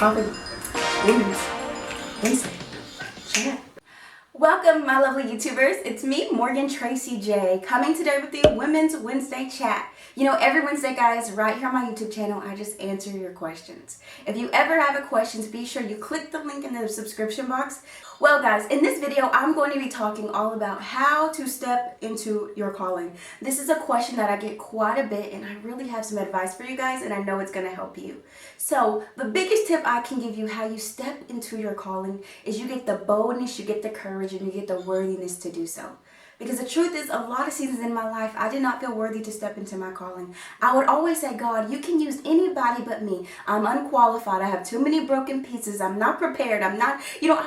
Unqualified Women's Wednesday Chat. Welcome, my lovely YouTubers. It's me, Morgan Tracy J, coming today with the Women's Wednesday Chat. You know, every Wednesday, guys, right here on my YouTube channel, I just answer your questions. If you ever have a question, be sure you click the link in the subscription box. Well, guys, in this video, I'm going to be talking all about how to step into your calling. This is a question that I get quite a bit, and I really have some advice for you guys, and I know it's going to help you. So, the biggest tip I can give you how you step into your calling is you get the boldness, you get the courage, and you get the worthiness to do so. Because the truth is, a lot of seasons in my life, I did not feel worthy to step into my calling. I would always say, God, you can use anybody but me. I'm unqualified. I have too many broken pieces. I'm not prepared. I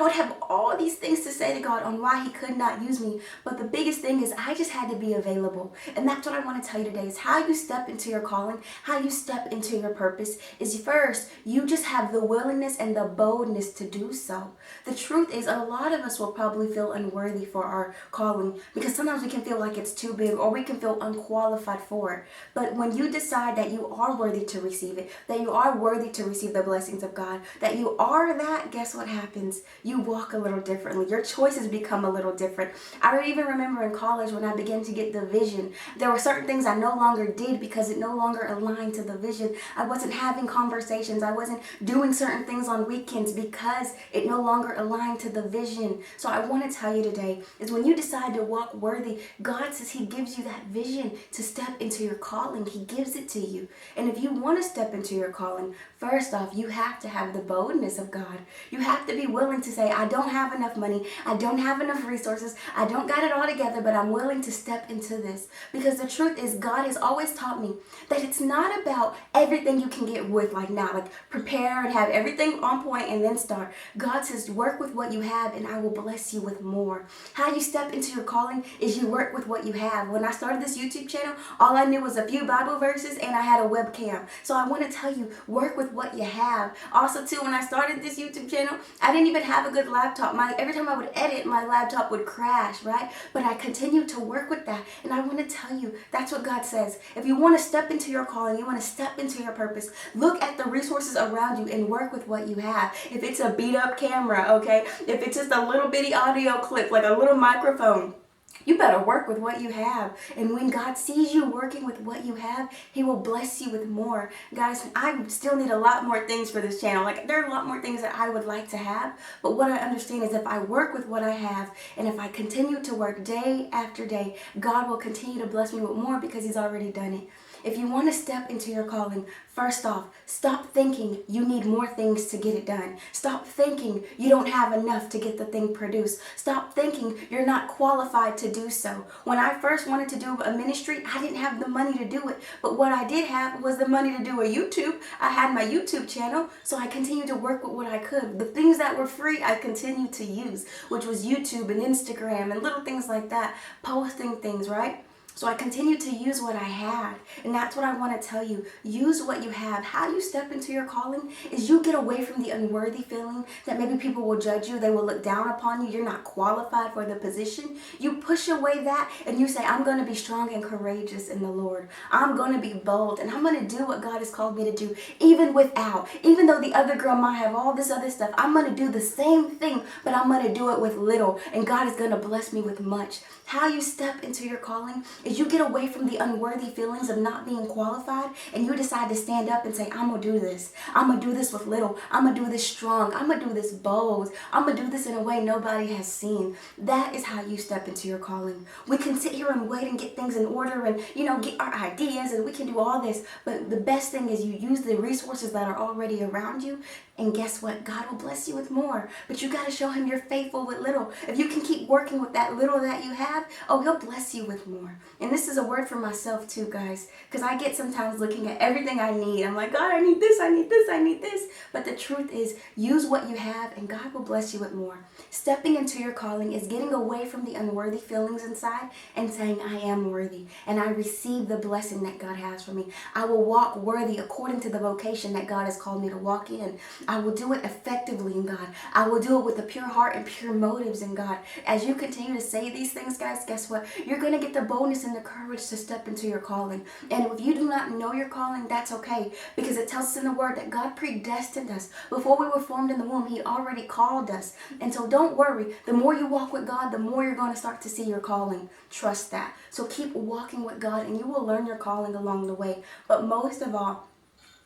would have all these things to say to God on why he could not use me. But the biggest thing is I just had to be available. And that's what I want to tell you today is how you step into your calling, how you step into your purpose is first, you just have the willingness and the boldness to do so. The truth is, a lot of us will probably feel unworthy for our calling, because sometimes we can feel like it's too big or we can feel unqualified for it. But when you decide that you are worthy to receive it, that you are worthy to receive the blessings of God, that you are that, guess what happens? You walk a little differently. Your choices become a little different. I even remember in college when I began to get the vision, there were certain things I no longer did because it no longer aligned to the vision. I wasn't having conversations. I wasn't doing certain things on weekends because it no longer aligned to the vision. So I want to tell you today is when you decide to walk worthy, God says he gives you that vision to step into your calling. He gives it to you. And if you want to step into your calling, first off, you have to have the boldness of God. You have to be willing to say, I don't have enough money. I don't have enough resources. I don't got it all together, but I'm willing to step into this. Because the truth is, God has always taught me that it's not about everything you can get with like now, like prepare and have everything on point and then start. God says, work with what you have and I will bless you with more. How you step into your calling is you work with what you have. When I started this YouTube channel, all I knew was a few Bible verses and I had a webcam. So I want to tell you, work with what you have. Also too, when I started this YouTube channel, I didn't even have a good laptop. Every time I would edit, my laptop would crash, right? But I continued to work with that. And I want to tell you, that's what God says. If you want to step into your calling, you want to step into your purpose, look at the resources around you and work with what you have. If it's a beat up camera, okay? If it's just a little bitty audio clip, like a little microphone, you better work with what you have. And when God sees you working with what you have, he will bless you with more. Guys, I still need a lot more things for this channel. Like, there are a lot more things that I would like to have. But what I understand is if I work with what I have, and if I continue to work day after day, God will continue to bless me with more because he's already done it. If you want to step into your calling, first off, stop thinking you need more things to get it done. Stop thinking you don't have enough to get the thing produced. Stop thinking you're not qualified to do so. When I first wanted to do a ministry, I didn't have the money to do it. But what I did have was the money to do a YouTube. I had my YouTube channel, so I continued to work with what I could. The things that were free, I continued to use, which was YouTube and Instagram and little things like that, posting things, right? So I continued to use what I had. And that's what I want to tell you. Use what you have. How you step into your calling is you get away from the unworthy feeling that maybe people will judge you. They will look down upon you. You're not qualified for the position. You push away that and you say, I'm going to be strong and courageous in the Lord. I'm going to be bold and I'm going to do what God has called me to do. Even though the other girl might have all this other stuff, I'm going to do the same thing, but I'm going to do it with little. And God is going to bless me with much. How you step into your calling is you get away from the unworthy feelings of not being qualified and you decide to stand up and say, I'm going to do this. I'm going to do this with little. I'm going to do this strong. I'm going to do this bold. I'm going to do this in a way nobody has seen. That is how you step into your calling. We can sit here and wait and get things in order and, get our ideas and we can do all this. But the best thing is you use the resources that are already around you. And guess what? God will bless you with more. But you got to show him you're faithful with little. If you can keep working with that little that you have, he'll bless you with more. And this is a word for myself too, guys. Because I get sometimes looking at everything I need. I'm like, God, I need this, I need this, I need this. But the truth is, use what you have and God will bless you with more. Stepping into your calling is getting away from the unworthy feelings inside and saying, I am worthy. And I receive the blessing that God has for me. I will walk worthy according to the vocation that God has called me to walk in. I will do it effectively in God. I will do it with a pure heart and pure motives in God. As you continue to say these things, guys, guess what? You're going to get the boldness and the courage to step into your calling. And if you do not know your calling, that's okay, because it tells us in the Word that God predestined us. Before we were formed in the womb, He already called us. And so don't worry. The more you walk with God, the more you're going to start to see your calling. Trust that. So keep walking with God, and you will learn your calling along the way. But most of all,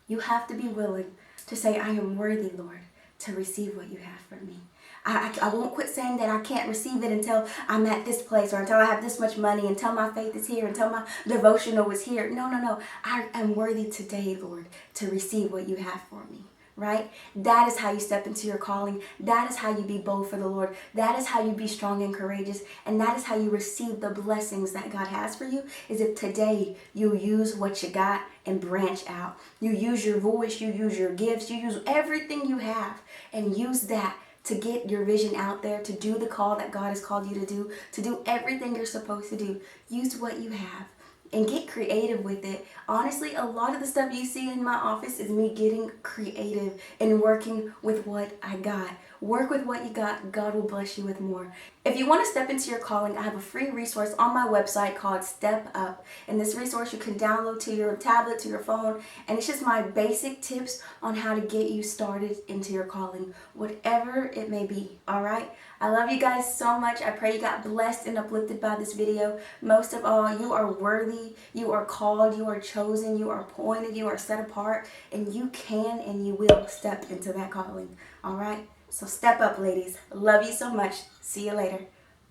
you have to be willing to say, I am worthy, Lord, to receive what you have for me. I won't quit saying that I can't receive it until I'm at this place, or until I have this much money, until my faith is here, until my devotional is here. No. I am worthy today, Lord, to receive what you have for me. Right? That is how you step into your calling. That is how you be bold for the Lord. That is how you be strong and courageous. And that is how you receive the blessings that God has for you, is if today you use what you got and branch out. You use your voice, you use your gifts, you use everything you have, and use that to get your vision out there, to do the call that God has called you to do everything you're supposed to do. Use what you have and get creative with it. Honestly, a lot of the stuff you see in my office is me getting creative and working with what I got. Work with what you got. God will bless you with more. If you want to step into your calling, I have a free resource on my website called Step Up. And this resource you can download to your tablet, to your phone. And it's just my basic tips on how to get you started into your calling, whatever it may be. All right? I love you guys so much. I pray you got blessed and uplifted by this video. Most of all, you are worthy. You are called. You are chosen. You are appointed. You are set apart. And you can and you will step into that calling. All right? So step up, ladies. Love you so much. See you later.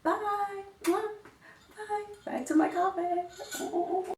Bye. Bye. Back to my coffee.